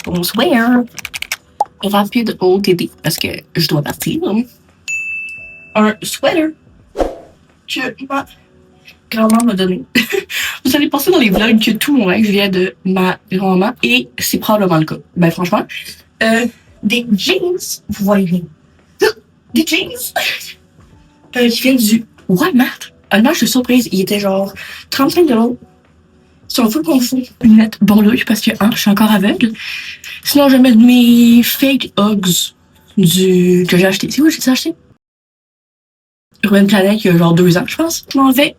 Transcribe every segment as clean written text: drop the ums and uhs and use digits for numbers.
Bonsoir. Rapide OTD parce que je dois partir. Un sweater que ma grand-mère m'a donné. Vous allez penser dans les vlogs que tout mon linge vient de ma grand-maman et c'est probablement le cas. Ben franchement, des jeans, vous voyez rien. Des jeans qui viennent du Walmart. Honnêtement, je suis surprise. Il était genre 35$. C'est un peu confus. Lunettes bon l'œil parce que je suis encore aveugle. Sinon, je vais mettre mes fake Uggs que j'ai acheté. C'est où j'ai acheté? Urban Planet il y a genre 2 ans, je pense. Je m'en vais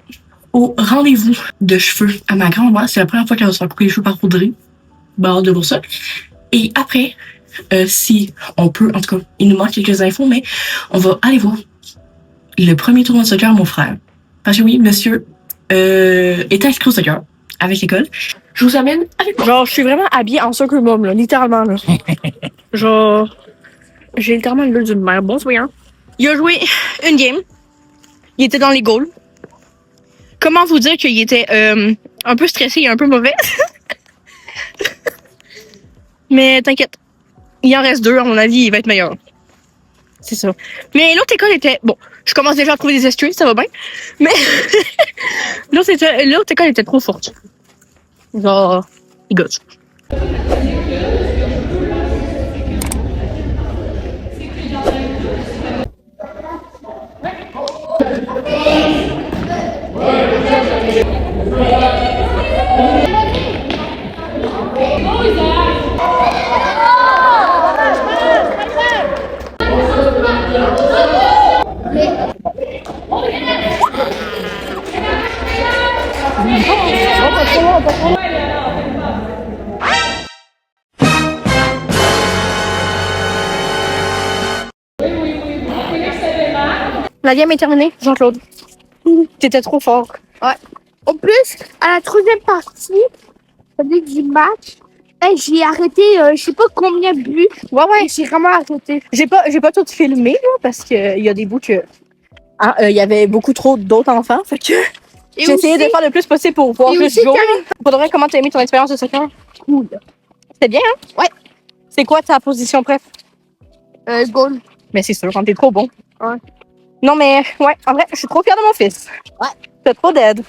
au rendez-vous de cheveux à ma grand-mère. C'est la première fois qu'elle va se faire couper les cheveux par Audrey. Bah, de pour ça. Et après, si on peut, en tout cas, il nous manque quelques infos, mais on va aller voir le premier tournoi de soccer à mon frère. Parce que oui, monsieur est inscrit au soccer avec l'école. Je vous amène avec moi. Genre, je suis vraiment habillée en soccer mom, là, littéralement, là. Genre, j'ai littéralement le d'une mère. Bon, c'est bien. Il a joué une game. Il était dans les goals. Comment vous dire qu'il était un peu stressé et un peu mauvais? Mais t'inquiète. Il en reste 2, à mon avis, il va être meilleur. C'est ça. Mais l'autre école était... Bon, je commence déjà à trouver des excuses, ça va bien. Mais l'autre école était trop forte. Genre, il gosse. La game est terminée, Jean-Claude. T'étais trop fort. Ouais. En plus, à la troisième partie du match, j'ai arrêté, je sais pas combien de buts. Ouais. J'ai vraiment arrêté. J'ai pas tout filmé, là, parce que y a des bouts que... y avait beaucoup trop d'autres enfants, fait que... J'ai essayé de faire le plus possible pour voir juste Joe. Pour de vrai, comment t'as aimé ton expérience de soccer? Cool. C'était bien, hein? Ouais. C'est quoi ta position préf? Goal. Mais c'est sûr, quand t'es trop bon. Ouais. Non, mais ouais, en vrai, je suis trop fière de mon fils. Ouais. T'as trop d'aide.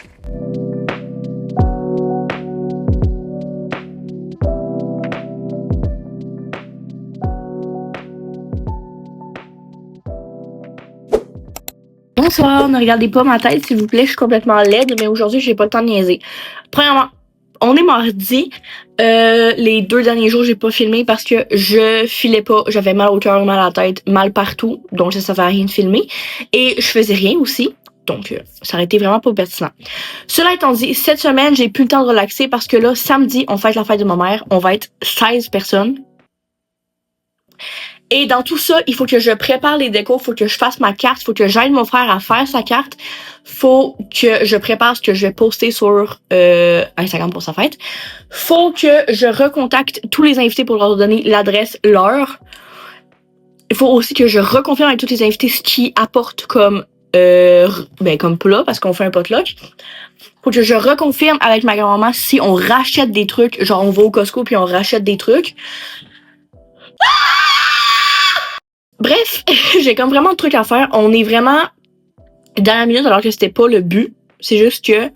Bonsoir, ne regardez pas ma tête, s'il vous plaît, je suis complètement laide, mais aujourd'hui, j'ai pas le temps de niaiser. Premièrement, on est mardi. Les 2 derniers jours, j'ai pas filmé parce que je filais pas. J'avais mal au cœur, mal à la tête, mal partout. Donc, ça servait à rien de filmer. Et je faisais rien aussi. Donc, ça aurait été vraiment pas pertinent. Cela étant dit, cette semaine, j'ai plus le temps de relaxer parce que là, samedi, on fête la fête de ma mère. On va être 16 personnes. Et dans tout ça, il faut que je prépare les décos, il faut que je fasse ma carte, il faut que j'aide mon frère à faire sa carte, faut que je prépare ce que je vais poster sur Instagram pour sa fête, faut que je recontacte tous les invités pour leur donner l'adresse, l'heure. Il faut aussi que je reconfirme avec tous les invités ce qu'ils apportent comme comme plat, parce qu'on fait un potluck. Faut que je reconfirme avec ma grand-maman si on rachète des trucs, genre on va au Costco puis on rachète des trucs. Bref, j'ai comme vraiment de trucs à faire. On est vraiment dans la minute alors que c'était pas le but. C'est juste que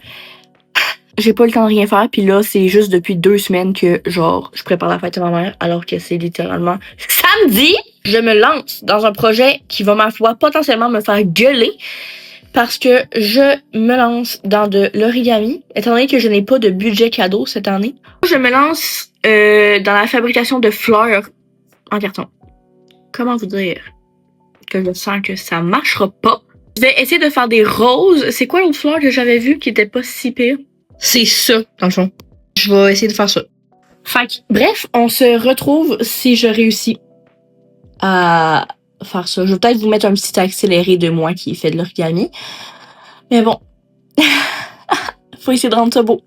j'ai pas le temps de rien faire. Puis là, c'est juste depuis 2 semaines que genre je prépare la fête de ma mère alors que c'est littéralement samedi. Je me lance dans un projet qui va, ma foi, potentiellement me faire gueuler parce que je me lance dans de l'origami, étant donné que je n'ai pas de budget cadeau cette année. Je me lance dans la fabrication de fleurs en carton. Comment vous dire que je sens que ça marchera pas. Je vais essayer de faire des roses. C'est quoi l'autre fleur que j'avais vue qui était pas si pire? C'est ça, dans le fond. Je vais essayer de faire ça. Fait que, bref, on se retrouve si je réussis à faire ça. Je vais peut-être vous mettre un petit accéléré de moi qui fait de l'origami. Mais bon. Faut essayer de rendre ça beau.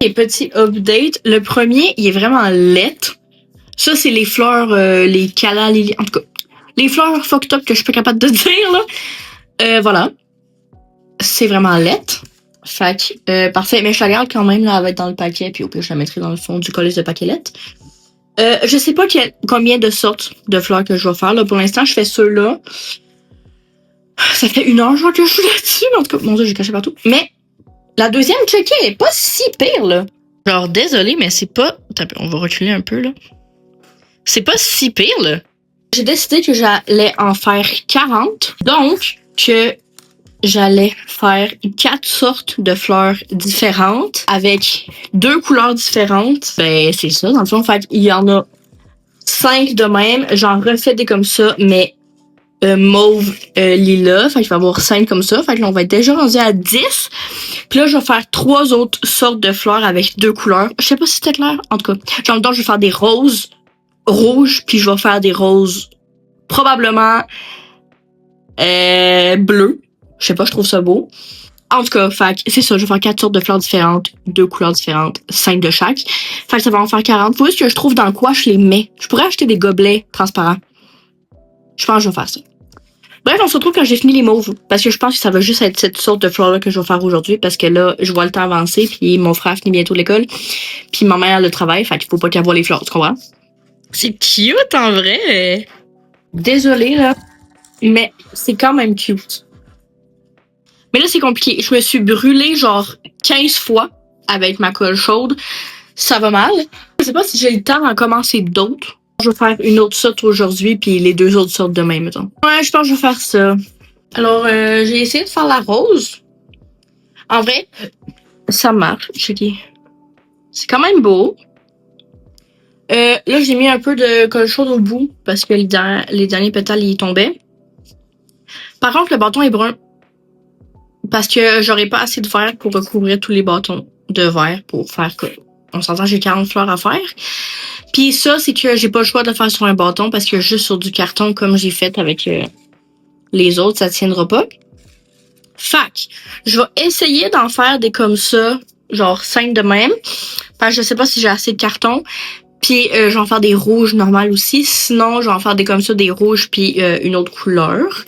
Et petit update, le premier, il est vraiment laid. Ça, c'est les fleurs, les cala lily, en tout cas, les fleurs fucked up que je suis pas capable de dire, là. Voilà. C'est vraiment laid. Fait que, parfait. Mais je la garde quand même, là, elle va être dans le paquet, puis au pire, je la mettrai dans le fond du colis de paquet lettres. Je sais pas combien de sortes de fleurs que je vais faire, là. Pour l'instant, je fais ceux-là. Ça fait 1 heure, genre, que je suis là-dessus. En tout cas, mon Dieu, j'ai caché partout. Mais, la deuxième, checker, elle est pas si pire, là. Genre, désolé, mais c'est pas... Attends, on va reculer un peu, là. C'est pas si pire, là. J'ai décidé que j'allais en faire 40. Donc, que j'allais faire 4 sortes de fleurs différentes avec 2 couleurs différentes. Ben, c'est ça, dans le fond. Fait il y en a 5 de même. J'en refais des comme ça, mais mauve, lilas. Fait qu'il va y avoir 5 comme ça. Fait que là, on va être déjà rendu à 10. Puis là, je vais faire 3 autres sortes de fleurs avec 2 couleurs. Je sais pas si c'était clair. En tout cas, genre, donc, je vais faire des roses rouges, puis je vais faire des roses probablement bleues. Je sais pas, je trouve ça beau. En tout cas, fait c'est ça, je vais faire 4 sortes de fleurs différentes, 2 couleurs différentes, 5 de chaque. Fait que ça va en faire 40. Faut juste que je trouve dans quoi je les mets. Je pourrais acheter des gobelets transparents. Je pense que je vais faire ça. Bref, on se retrouve quand j'ai fini les mauves. Parce que je pense que ça va juste être cette sorte de fleurs-là que je vais faire aujourd'hui. Parce que là, je vois le temps avancer. Puis mon frère finit bientôt l'école. Puis ma mère a le travail. Fait qu'il faut pas qu'elle voie les fleurs, tu comprends? C'est cute en vrai. Désolée là. Mais c'est quand même cute. Mais là, c'est compliqué. Je me suis brûlée genre 15 fois avec ma colle chaude. Ça va mal. Je sais pas si j'ai le temps d'en commencer d'autres. Je vais faire une autre sorte aujourd'hui, puis les 2 autres sortes demain, mettons. Ouais, je pense que je vais faire ça. Alors, j'ai essayé de faire la rose. En vrai, ça marche. C'est quand même beau. Là, j'ai mis un peu de colle chaude au bout, parce que les derniers pétales, ils tombaient. Par contre, le bâton est brun. Parce que j'aurais pas assez de verre pour recouvrir tous les bâtons de verre pour faire que... On s'entend, j'ai 40 fleurs à faire. Puis ça, c'est que j'ai pas le choix de le faire sur un bâton parce que juste sur du carton, comme j'ai fait avec les autres, ça tiendra pas. Fac, je vais essayer d'en faire des comme ça, genre 5 de même. Parce que je sais pas si j'ai assez de carton. Puis je vais en faire des rouges normales aussi. Sinon, je vais en faire des comme ça, des rouges puis une autre couleur.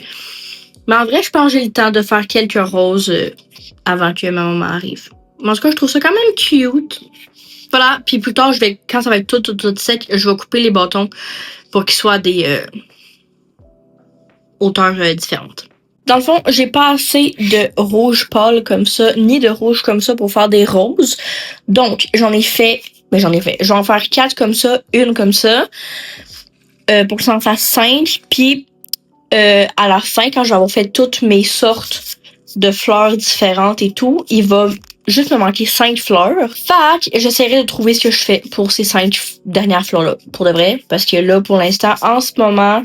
Mais en vrai, je pense que j'ai le temps de faire quelques roses avant que ma maman arrive. Mais en tout cas, je trouve ça quand même cute. Voilà, puis plus tard, quand ça va être tout sec, je vais couper les bâtons pour qu'ils soient des hauteurs différentes. Dans le fond, j'ai pas assez de rouge pâle comme ça, ni de rouge comme ça pour faire des roses. Donc, j'en ai fait. Je vais en faire 4 comme ça, une comme ça, pour que ça en fasse 5. Puis, à la fin, quand je vais avoir fait toutes mes sortes de fleurs différentes et tout, il va juste me manquer 5 fleurs. Fait que j'essaierai de trouver ce que je fais pour ces 5 dernières fleurs-là, pour de vrai. Parce que là, pour l'instant, en ce moment,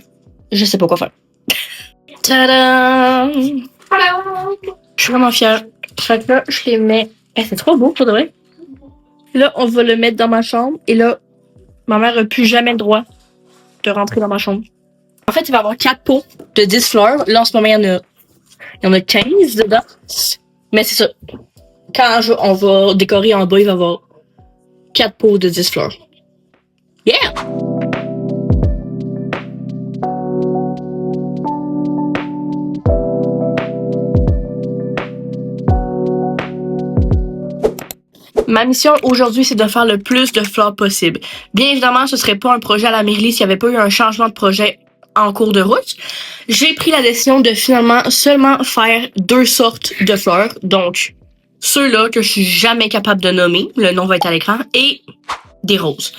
je sais pas quoi faire. Tadam! Je suis vraiment fière. Fait que là, je les mets... c'est trop beau, pour de vrai. Là, on va le mettre dans ma chambre. Et là, ma mère n'a plus jamais le droit de rentrer dans ma chambre. En fait, il va y avoir 4 pots de 10 fleurs. Là, en ce moment, il y en a 15 dedans. Mais c'est ça. Quand on va décorer en bas, il va y avoir 4 pots de 10 fleurs. Yeah! Ma mission aujourd'hui, c'est de faire le plus de fleurs possible. Bien évidemment, ce serait pas un projet à la Merli s'il n'y avait pas eu un changement de projet en cours de route. J'ai pris la décision de finalement seulement faire 2 sortes de fleurs. Donc, ceux-là que je suis jamais capable de nommer, le nom va être à l'écran, et des roses.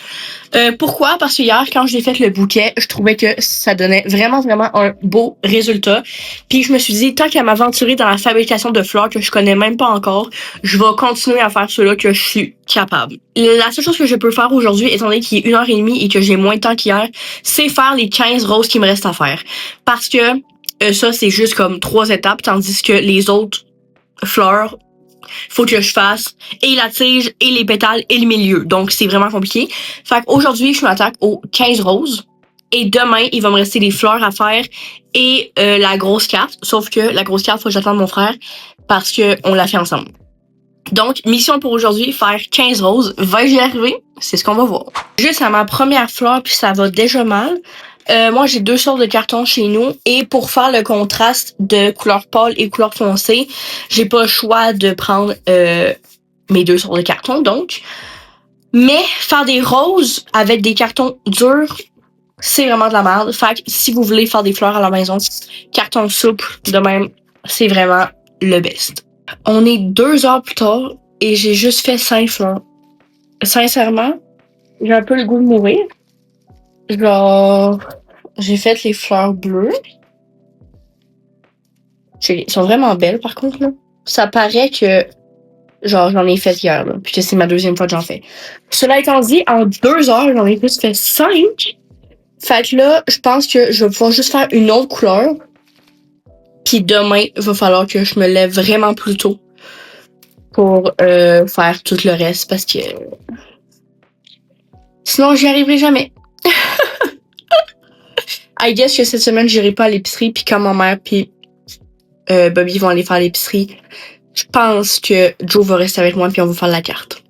Pourquoi? Parce que hier, quand j'ai fait le bouquet, je trouvais que ça donnait vraiment un beau résultat. Puis je me suis dit, tant qu'à m'aventurer dans la fabrication de fleurs que je connais même pas encore, je vais continuer à faire ceux-là que je suis capable. La seule chose que je peux faire aujourd'hui, étant donné qu'il est 1h30 et que j'ai moins de temps qu'hier, c'est faire les 15 roses qui me restent à faire. Parce que ça, c'est juste comme 3 étapes, tandis que les autres fleurs, faut que je fasse et la tige et les pétales et le milieu. Donc, c'est vraiment compliqué. Fait qu'aujourd'hui, je m'attaque aux 15 roses. Et demain, il va me rester des fleurs à faire et la grosse carte. Sauf que la grosse carte, faut que j'attende mon frère parce que on l'a fait ensemble. Donc, mission pour aujourd'hui, faire 15 roses. Vais-je y arriver? C'est ce qu'on va voir. Juste à ma première fleur, puis ça va déjà mal. Moi, j'ai 2 sortes de cartons chez nous. Et pour faire le contraste de couleur pâle et couleur foncée, j'ai pas le choix de prendre mes 2 sortes de cartons, donc. Mais faire des roses avec des cartons durs, c'est vraiment de la merde. Fait que si vous voulez faire des fleurs à la maison, carton souple de même, c'est vraiment le best. On est 2 heures plus tard et j'ai juste fait 5 fleurs. Sincèrement, j'ai un peu le goût de mourir. Genre, j'ai fait les fleurs bleues. Elles sont vraiment belles par contre, là. Ça paraît que, genre, j'en ai fait hier, là. Puis que c'est ma 2e fois que j'en fais. Cela étant dit, en 2 heures, j'en ai juste fait 5. Fait que là, je pense que je vais pouvoir juste faire une autre couleur. Puis demain, il va falloir que je me lève vraiment plus tôt pour faire tout le reste parce que sinon j'y arriverai jamais. I guess que cette semaine j'irai pas à l'épicerie puis quand ma mère puis Bobby vont aller faire l'épicerie, je pense que Joe va rester avec moi puis on va faire la carte.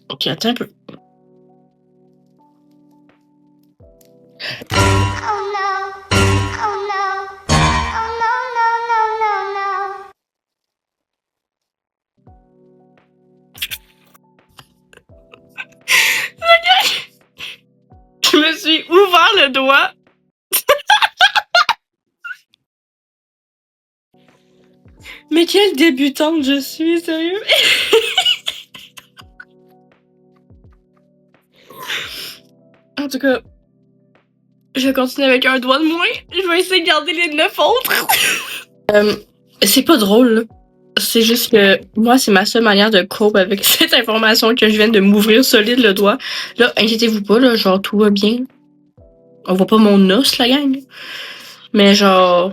Ok, attends un peu. Oh no. Oh no. Oh no, no, no, no, no. Je me suis ouvert le doigt. Mais quelle débutante je suis, sérieux. En tout cas, je vais continuer avec un doigt de moins. Je vais essayer de garder les 9 autres. C'est pas drôle, là. C'est juste que moi, c'est ma seule manière de cope avec cette information que je viens de m'ouvrir solide le doigt. Là, inquiétez-vous pas, là, genre, tout va bien. On voit pas mon os, la gang. Mais genre,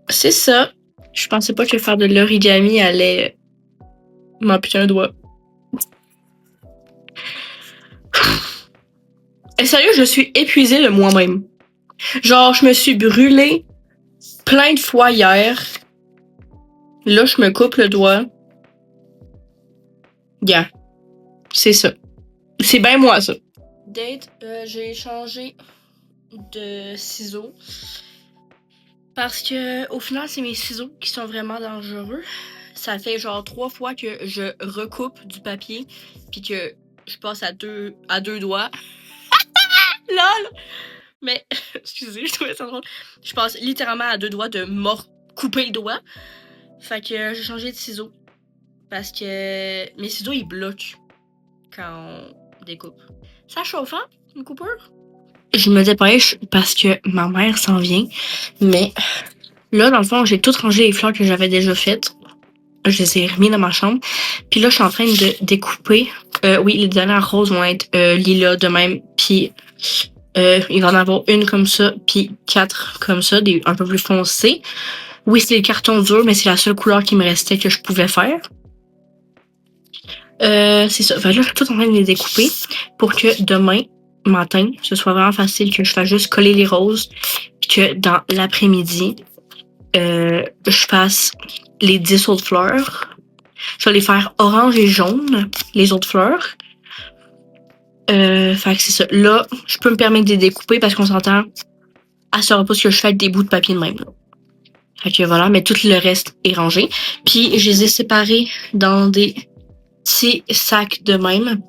c'est ça. Je pensais pas que faire de l'origami allait m'amputer un doigt. Et sérieux, je suis épuisée de moi-même. Genre, je me suis brûlée plein de fois hier. Là, je me coupe le doigt. Yeah. C'est ça. C'est bien moi, ça. Date, j'ai changé de ciseaux. Parce que, au final, c'est mes ciseaux qui sont vraiment dangereux. Ça fait genre 3 fois que je recoupe du papier. Puis que je passe à deux doigts. LOL! Mais, excusez, je trouvais ça drôle. Je passe littéralement à 2 doigts de couper le doigt. Fait que j'ai changé de ciseaux. Parce que mes ciseaux, ils bloquent quand on découpe. Ça chauffe, hein? Une coupure? Je me dépêche parce que ma mère s'en vient. Mais là, dans le fond, j'ai tout rangé les fleurs que j'avais déjà faites. Je les ai remis dans ma chambre. Puis là, je suis en train de découper. Oui, les dernières roses vont être lilas de même. Puis il va en avoir une comme ça, puis 4 comme ça, des un peu plus foncés. Oui, c'est les cartons durs, mais c'est la seule couleur qui me restait que je pouvais faire. C'est ça. Fait que là, je suis tout en train de les découper pour que demain matin, ce soit vraiment facile, que je fasse juste coller les roses, puis que dans l'après-midi, je fasse les 10 autres fleurs. Je vais les faire orange et jaune, les autres fleurs. Fait que c'est ça. Là, je peux me permettre de les découper parce qu'on s'entend. Elle saura pas ce que je fais avec des bouts de papier de même. Là. Fait que voilà, mais tout le reste est rangé. Puis je les ai séparés dans des petits sacs de même.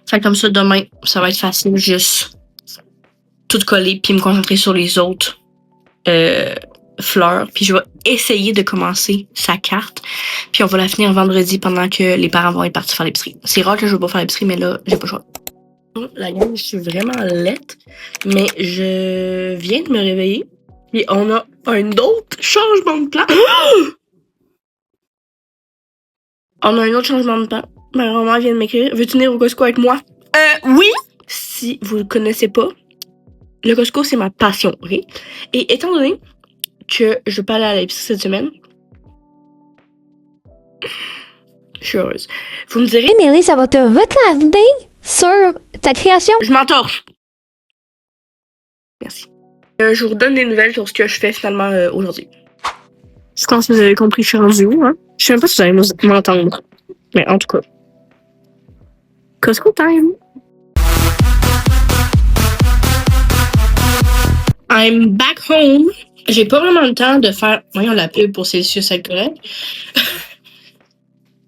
Fait que comme ça, demain, ça va être facile. Juste tout coller puis me concentrer sur les autres fleurs. Puis je vais essayer de commencer sa carte. Puis on va la finir vendredi pendant que les parents vont être partis faire l'épicerie. C'est rare que je vais pas faire l'épicerie, mais là, j'ai pas le choix. La gang, je suis vraiment laite, mais je viens de me réveiller. Et on a un autre changement de plan. On a un autre changement de plan. Ma maman vient de m'écrire. Veux-tu venir au Costco avec moi? Oui! Si vous ne connaissez pas, le Costco, c'est ma passion, ok? Et étant donné que je vais pas aller à l'épicerie cette semaine. Je suis heureuse. Vous me direz, Émilie, ça va te retarder sur ta création. je m'entorche. Merci. Je vous redonne des nouvelles sur ce que je fais finalement aujourd'hui. Je pense que vous avez compris, je suis rendue où, hein? Je sais même pas si vous allez m'entendre. Mais en tout cas. Costco time! I'm back home. J'ai pas vraiment le temps de faire. Voyons la pub pour Celsius Alcool.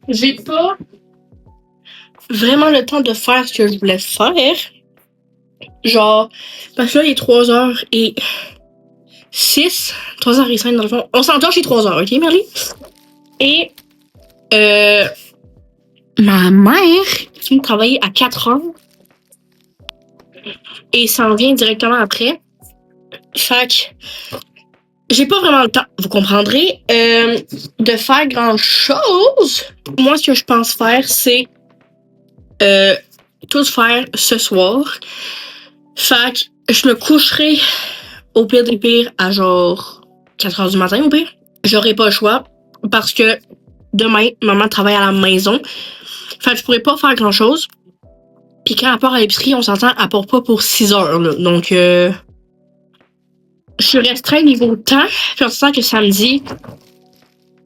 J'ai pas vraiment le temps de faire ce que je voulais faire. Genre, parce que là, il est 3h06. 3h05 dans le fond. On s'entend chez 3h, ok, Merly? Et, ma mère finit de travailler à 4h. Et s'en vient directement après. Fait que, j'ai pas vraiment le temps, vous comprendrez, de faire grand chose. Moi, ce que je pense faire, c'est tout faire ce soir. Fait que je me coucherai au pire des pires à genre 4h du matin au pire. J'aurai pas le choix parce que demain, maman travaille à la maison. Fait que je pourrais pas faire grand chose. Puis quand elle part à l'épicerie, on s'entend, elle part pas pour 6h. Là. Donc, je suis restreint niveau temps. Puis on sent que samedi,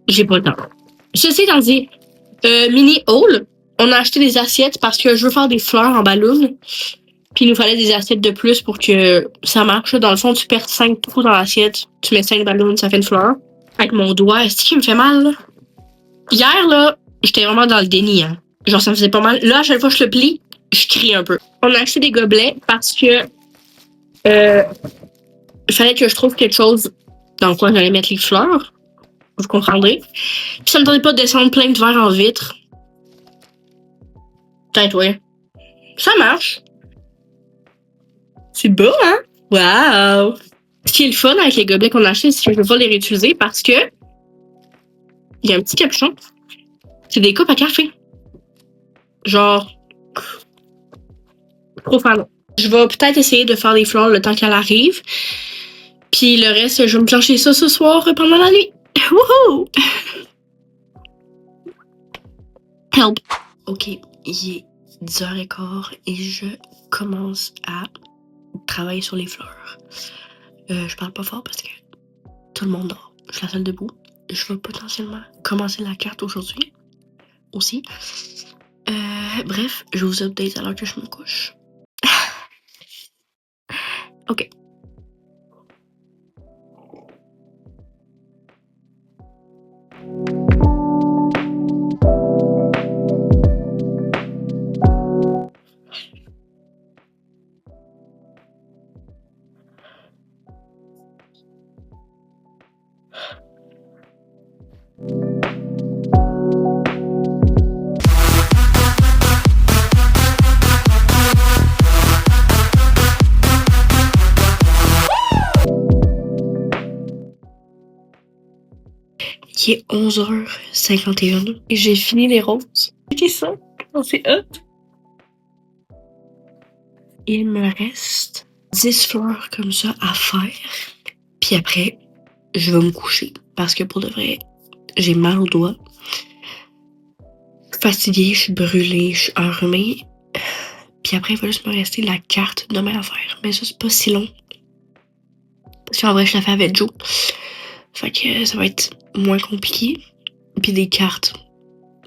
j'ai pas le temps. Ceci étant dit, mini haul, on a acheté des assiettes parce que je veux faire des fleurs en ballon. Puis il nous fallait des assiettes de plus pour que ça marche. Dans le fond, tu perds 5 trous dans l'assiette, tu mets 5 ballons, ça fait une fleur. Avec mon doigt, est-ce qu'il me fait mal, là? Hier, là, j'étais vraiment dans le déni, hein. Genre, ça me faisait pas mal. Là, à chaque fois que je le plie, je crie un peu. On a acheté des gobelets parce que il fallait que je trouve quelque chose dans quoi j'allais mettre les fleurs. Vous comprendrez. Puis ça me tentait pas de descendre plein de verres en vitre. Peut-être, ouais. Ça marche. C'est beau, hein? Wow! Ce qui est le fun avec les gobelets qu'on a achetés, c'est que je vais pas les réutiliser parce que il y a un petit capuchon. C'est des coupes à café. Genre, trop fan. Je vais peut-être essayer de faire des fleurs le temps qu'elle arrive. Puis le reste, je vais me plancher ça ce soir pendant la nuit. Wouhou! Help! Ok, il est 10h15 et je commence à travailler sur les fleurs. Je parle pas fort parce que tout le monde dort. Je suis la seule debout. Je vais potentiellement commencer la carte aujourd'hui aussi. Bref, je vous update alors que je me couche. Ok. Il est 11h51 et j'ai fini les roses. C'est ça? C'est hot. Il me reste 10 fleurs comme ça à faire. Puis après, je vais me coucher. Parce que pour de vrai, j'ai mal aux doigts. Je suis fatiguée, je suis brûlée, je suis enrhumée. Puis après, il va juste me rester la carte demain à faire. Mais ça, c'est pas si long. Parce qu'en vrai, je la fais avec Joe. Fait que ça va être moins compliqué. Puis des cartes.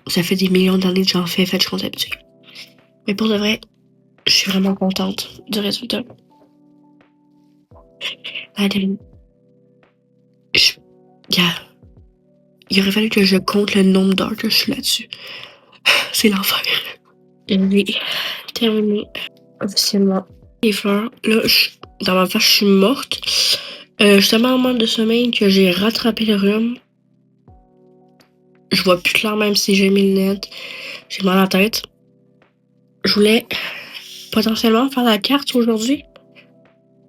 Ça fait des millions d'années que j'en fais. Fait que je compte habituer. Mais pour de vrai, je suis vraiment contente du résultat. Adeline. Il aurait fallu que je compte le nombre d'heures que je suis là-dessus. C'est l'enfer. J'ai terminé officiellement les fleurs. Là, dans ma face, je suis morte. Je suis tellement en manque de sommeil que j'ai rattrapé le rhume. Je vois plus clair même si j'ai mis le lunettes. J'ai mal à la tête. Je voulais potentiellement faire la carte aujourd'hui.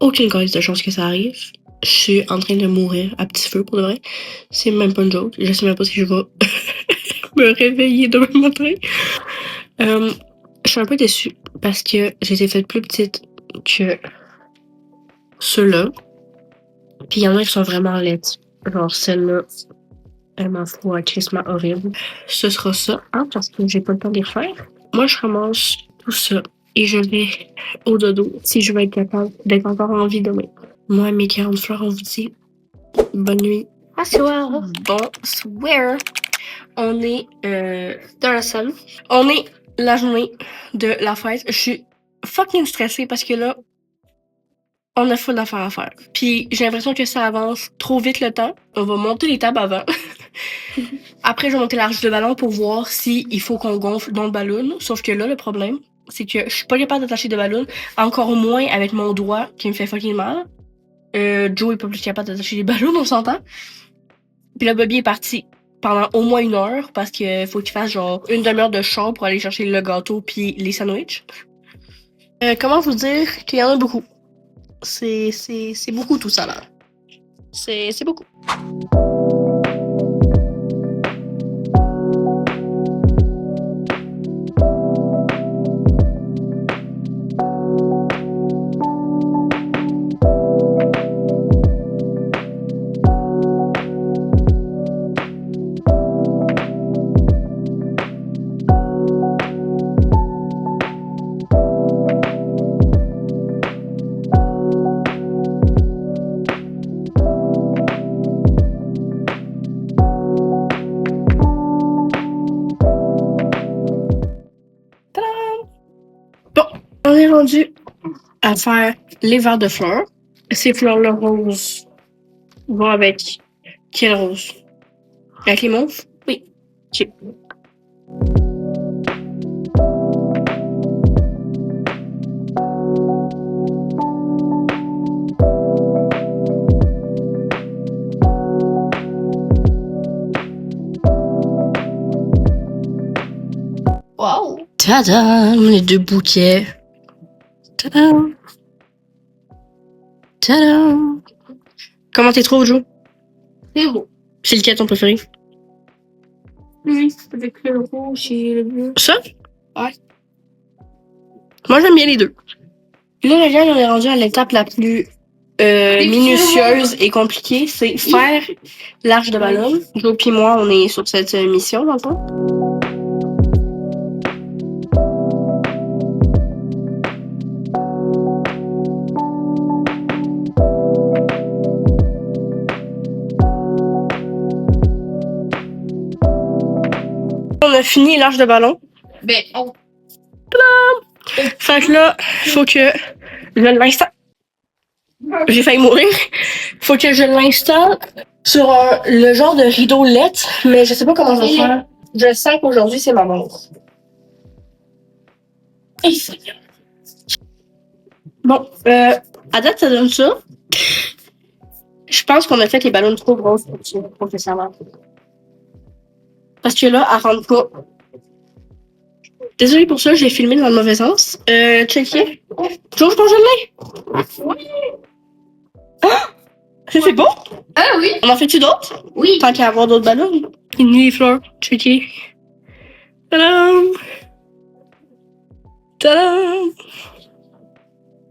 Aucune cause de chance que ça arrive. Je suis en train de mourir à petit feu pour de vrai. C'est même pas une joke. Je sais même pas si je vais me réveiller demain matin. Je suis un peu déçue parce que j'ai été faite plus petite que ceux-là. Puis il y en a qui sont vraiment laides. Genre celle-là, elle m'en fout un crissement horrible. Ce sera ça, hein, parce que j'ai pas le temps de les refaire. Moi, je ramasse tout ça et je vais au dodo si je vais être capable d'être encore en vie demain. Moi, mes 40 fleurs, on vous dit bonne nuit. Bonsoir. Bonsoir. On est dans la salle. On est la journée de la fête. Je suis fucking stressée parce que là, on a full d'affaires à faire. Puis j'ai l'impression que ça avance trop vite le temps. On va monter les tables avant. Après, je vais monter l'arche de ballon pour voir s'il faut qu'on gonfle dans le ballon. Sauf que là, le problème, c'est que je suis pas capable d'attacher de ballon. Encore moins avec mon doigt qui me fait fucking mal. Joe est pas plus capable d'attacher les ballons, on s'entend. Puis là, Bobby est parti pendant au moins 1 heure parce qu'il faut qu'il fasse genre 1 demi-heure de char pour aller chercher le gâteau puis les sandwichs. Comment vous dire qu'il y en a beaucoup? C'est beaucoup tout ça là. C'est beaucoup. On est rendu à faire les verres de fleurs. Ces fleurs-là roses vont avec quelle rose? Avec les mauves? Oui. Ok. Wow. Tadam! Les 2 bouquets. Tadam! Tadam! Comment t'es trouvé, Joe? C'est beau. C'est lequel ton préféré? Oui, avec le rouge et le bleu. Ça? Ouais. Moi, j'aime bien les 2. Là, les gars, on est rendu à l'étape la plus minutieuse et compliquée. C'est faire l'arche de ballon. Joe et moi, on est sur cette mission, dans le fond. On a fini l'arche de ballon. Ben, on... Fait que là, faut que je l'installe. J'ai failli mourir. Faut que je l'installe sur le genre de rideau LED, mais je sais pas comment je vais faire. Je sens qu'aujourd'hui, c'est ma mort. Et Seigneur. Bon, à date, ça donne ça. Je pense qu'on a fait les ballons trop grosses pour ça, professionnellement. Parce que là, elle rentre pas. Désolée pour ça, j'ai filmé dans le mauvais sens. Checker. Georges, ton gelé? Oui. Ah! C'est bon? Ah oui. On en fait-tu d'autres? Oui. Tant qu'à avoir d'autres ballons. Une les fleurs. Checker. Tadam! Tadam!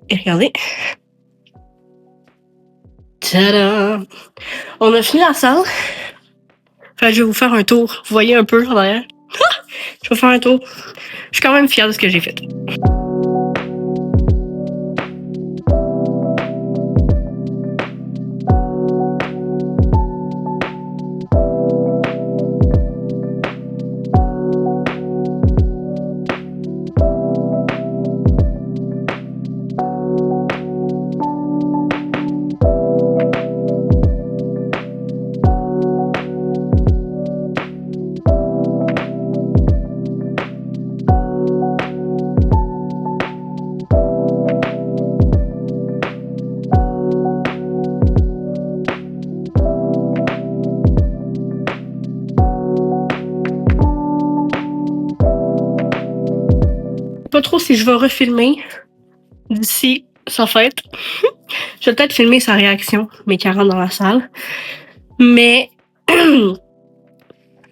Et regardez. Tadam! On a fini la salle. Enfin, je vais vous faire un tour. Vous voyez un peu en arrière? Je vais faire un tour. Je suis quand même fière de ce que j'ai fait. Pas trop si je vais refilmer d'ici sa fête. Je vais peut-être filmer sa réaction, mes 40 dans la salle. Mais je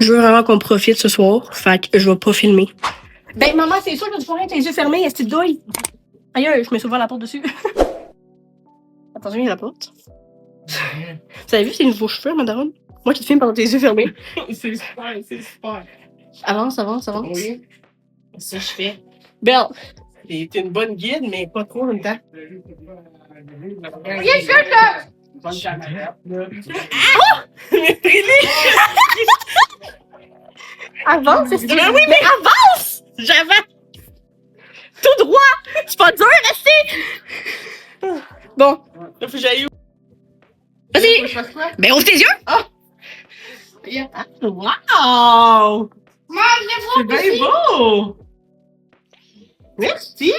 veux vraiment qu'on profite ce soir. Fait que je vais pas filmer. Ben maman, c'est sûr que tu pourrais avec les yeux fermés, est-ce que tu douilles? Aïe, je me suis ouvert la porte dessus. Attention, il y a la porte. Vous avez vu ces nouveaux cheveux, madame? Moi qui te filme pendant tes yeux fermés. C'est super, c'est super. Avance, avance, avance. Oui. Ça, je fais. Belle. T'es une bonne guide, mais pas trop en même temps. Yes, sir, Bonne camarade. Avance, est-ce Mais oui, mais avance! J'avance! Tout droit! C'est pas dur, restez! Bon. Là, faut que j'aille où? Vas-y! Faut que je fasse quoi? Ben, ouvre tes yeux! Wow! C'est bien beau! Merci!